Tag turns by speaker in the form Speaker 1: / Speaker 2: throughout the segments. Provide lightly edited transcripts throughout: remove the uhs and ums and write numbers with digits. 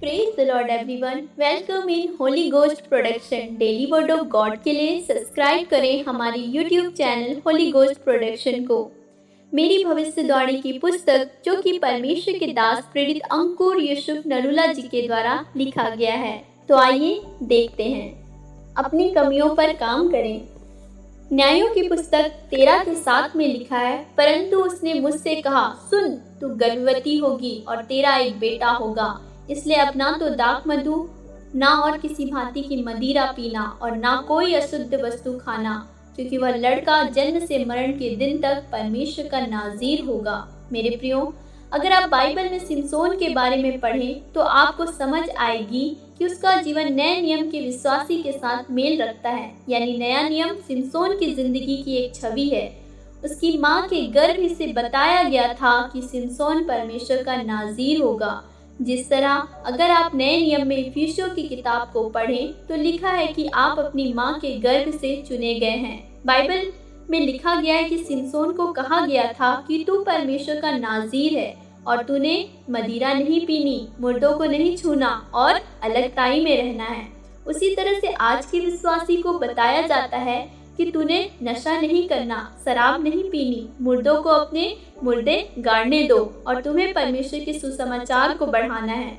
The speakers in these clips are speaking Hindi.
Speaker 1: Praise the Lord everyone. Welcome in Holy Ghost Production. Daily Word of God के लिए सब्सक्राइब करें हमारी YouTube channel Holy Ghost Production को। मेरी भविष्यवाणी की पुस्तक जो कि परमेश्वर के दास प्रेरित अंकुर यूसुफ नरूला जी के द्वारा लिखा गया है। तो आइए देखते हैं। अपनी कमियों पर काम करें। न्यायों की पुस्तक 13 के 7 में लिखा है, परंतु उसने मुझसे कहा, सुन, तू गर्भवती होगी और तेरा एक बेटा होगा, इसलिए अपना तो दाख मधु ना और किसी भांति की मदिरा पीना और ना कोई अशुद्ध वस्तु खाना, क्योंकि वह लड़का जन्म से मरण के दिन तक परमेश्वर का नाज़ीर होगा। मेरे प्रियो, अगर आप बाइबल में सिमसोन के बारे में पढ़ें तो आपको समझ आएगी कि उसका जीवन नए नियम के विश्वासी के साथ मेल रखता है। यानी नया नियम सिमसोन की जिंदगी की एक छवि है। उसकी माँ के गर्भ से बताया गया था कि सिमसोन परमेश्वर का नाज़ीर होगा। जिस तरह अगर आप नए नियम में इफिसियों की किताब को पढ़ें तो लिखा है कि आप अपनी माँ के गर्भ से चुने गए हैं। बाइबल में लिखा गया है कि सिमसोन को कहा गया था कि तू परमेश्वर का नाज़ीर है और तूने मदिरा नहीं पीनी, मुर्दों को नहीं छूना और अलगताई में रहना है। उसी तरह से आज के विश्वासी को बताया जाता है कि तूने नशा नहीं करना, शराब नहीं पीनी, मुर्दों को अपने मुर्दे गाड़ने दो और तुम्हें परमेश्वर के सुसमाचार को बढ़ाना है।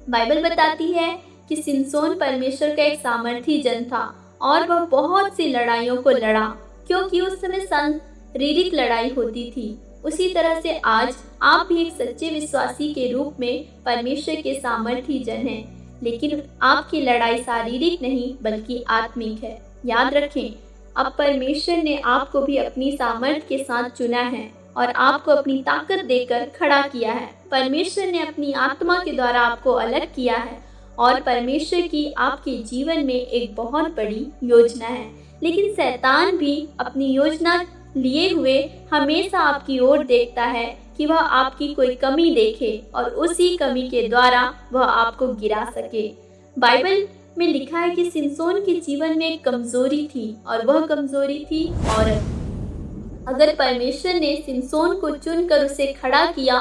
Speaker 1: बाइबल बताती है कि सिमसोन परमेश्वर का एक सामर्थी जन था और वह बहुत सी लड़ाइयों को लड़ा, क्योंकि उस समय शारीरिक लड़ाई होती थी। उसी तरह से आज आप भी एक सच्चे विश्वासी के रूप में परमेश्वर के सामर्थी जन हैं, लेकिन आपकी लड़ाई शारीरिक नहीं बल्कि आत्मिक है। याद रखें, अब परमेश्वर ने आपको भी अपनी सामर्थ के साथ चुना है और आपको अपनी ताकत देकर खड़ा किया है। परमेश्वर ने अपनी आत्मा के द्वारा आपको अलग किया है और परमेश्वर की आपके जीवन में एक बहुत बड़ी योजना है। लेकिन शैतान भी अपनी योजना लिए हुए हमेशा आपकी ओर देखता है कि वह आपकी कोई कमी देखे और उसी कमी के द्वारा वह आपको गिरा सके। बाइबल में लिखा है कि सिमसोन के जीवन में एक कमजोरी थी और वह कमजोरी थी औरत। अगर परमेश्वर ने सिमसोन को चुनकर उसे खड़ा किया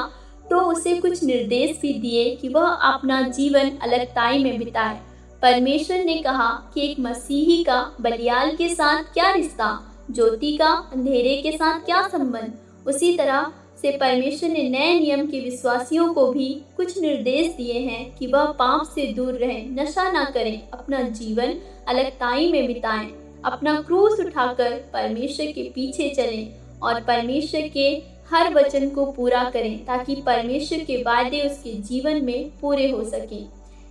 Speaker 1: तो उसे कुछ निर्देश भी दिए कि वह अपना जीवन अलगताई में बिताए। परमेश्वर ने कहा कि एक मसीही का बलियाल के साथ क्या रिश्ता, ज्योति का अंधेरे के साथ क्या संबंध। उसी तरह से परमेश्वर ने नए नियम के विश्वासियों को भी कुछ निर्देश दिए हैं कि वह पाप से दूर रहें, नशा ना करें, अपना जीवन अलगताई में बिताएं, अपना क्रूस उठाकर परमेश्वर के पीछे चलें और परमेश्वर के हर वचन को पूरा करें ताकि परमेश्वर के वायदे उसके जीवन में पूरे हो सकें।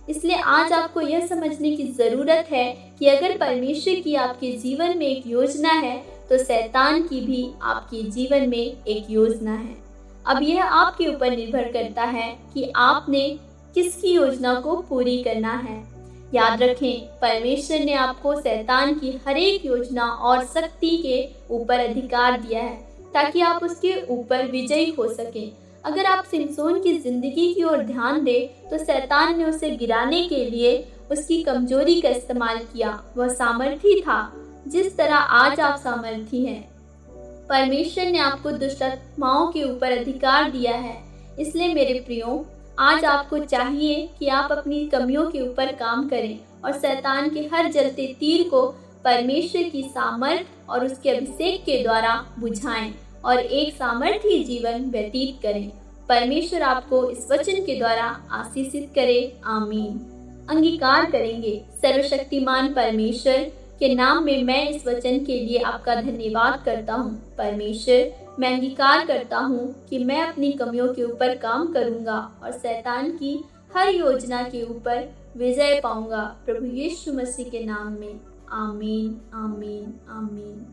Speaker 1: इसलिए आज आपको यह समझने की ज़रूरत है कि अगर परमेश्वर की आपके जीवन में एक योजना है तो शैतान की भी आपके जीवन में एक योजना है। अब यह आपके ऊपर निर्भर करता है कि आपने किसकी योजना को पूरी करना है। याद रखें, परमेश्वर ने आपको शैतान की हर एक योजना और शक्ति के ऊपर अधिकार दिया है ताकि आप उसके ऊपर विजयी हो सकें। अगर आप सिमसोन की जिंदगी की ओर ध्यान दें तो शैतान ने उसे गिराने के लिए उसकी कमजोरी का इस्तेमाल किया। वह सामर्थी था जिस तरह आज आप सामर्थी हैं। परमेश्वर ने आपको दुष्ट आत्माओं के ऊपर अधिकार दिया है। इसलिए मेरे प्रियो, आज आपको चाहिए कि आप अपनी कमियों के ऊपर काम करें और शैतान के हर जलते तीर को परमेश्वर की सामर्थ और उसके अभिषेक के द्वारा बुझाएं और एक सामर्थी जीवन व्यतीत करें। परमेश्वर आपको इस वचन के द्वारा आशीषित करे। आमीन। अंगीकार करेंगे। सर्वशक्तिमान परमेश्वर के नाम में मैं इस वचन के लिए आपका धन्यवाद करता हूँ। परमेश्वर, मैं अंगीकार करता हूँ कि मैं अपनी कमियों के ऊपर काम करूँगा और शैतान की हर योजना के ऊपर विजय पाऊँगा। प्रभु यीशु मसीह के नाम में आमीन, आमीन, आमीन।